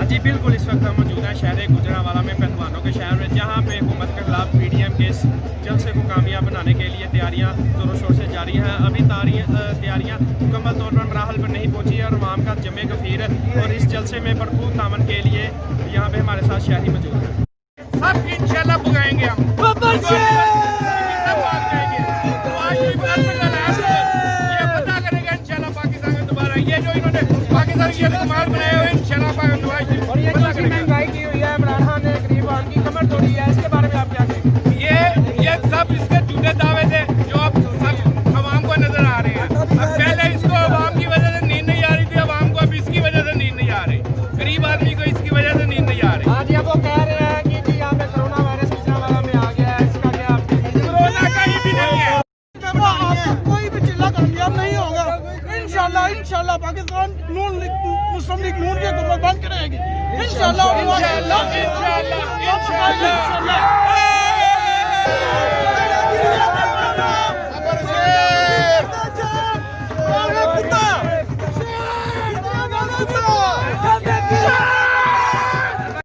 जी बिल्कुल, इस वक्त हम मौजूद हैं शहर गुजरांवाला में, पहलवानों के शहर में, जहाँ पे हुकूमत के खिलाफ PDM के इस जलसे को कामयाब बनाने के लिए तैयारियाँ जोरों शोर से जारी हैं। अभी तैयारियाँ मुकम्मल तौर पर मराहल पर नहीं पहुँची है और आवाम का जमे गफीर है, और इस जलसे में भरपूर तामन के लिए यहाँ पे हमारे साथ शहरी मौजूद हैं। सब इंशाल्लाह पुगाएंगे हम, सब भाग जाएंगे। तो आज भी ये पता करेगा इंशाल्लाह पाकिस्तान में दोबारा, ये जो इन्होंने पाकिस्तान की इस्तेमाल बनाए हुए इंशाल्लाह और ये जो महंगाई की हुई है, इमरान खान ने गरीब आदमी की कमर तोड़ी है, इसके बारे में आप क्या कहेंगे? ये सब इसके झूठे दावे थे जो अब सब आवाम को नजर आ रहे हैं। अब पहले इसको आवाम की वजह से नींद नहीं आ रही थी, आवाम को अब इसकी वजह से नींद नहीं आ रही, गरीब आदमी को इसकी वजह से नींद नहीं आ रही। आज ये वो कह रहे हैं कि जी यहाँ पे कोरोना वायरस गुजरांवाला में आ गया है, इसका क्या आप? कोरोना कहीं भी नहीं है। कोई भी चिल्ला कामयाब नहीं होगा। इंशाल्लाह पाकिस्तान मुस्लिम लीग नून की हुकूमत बन के रहेगी। इंशाल्लाह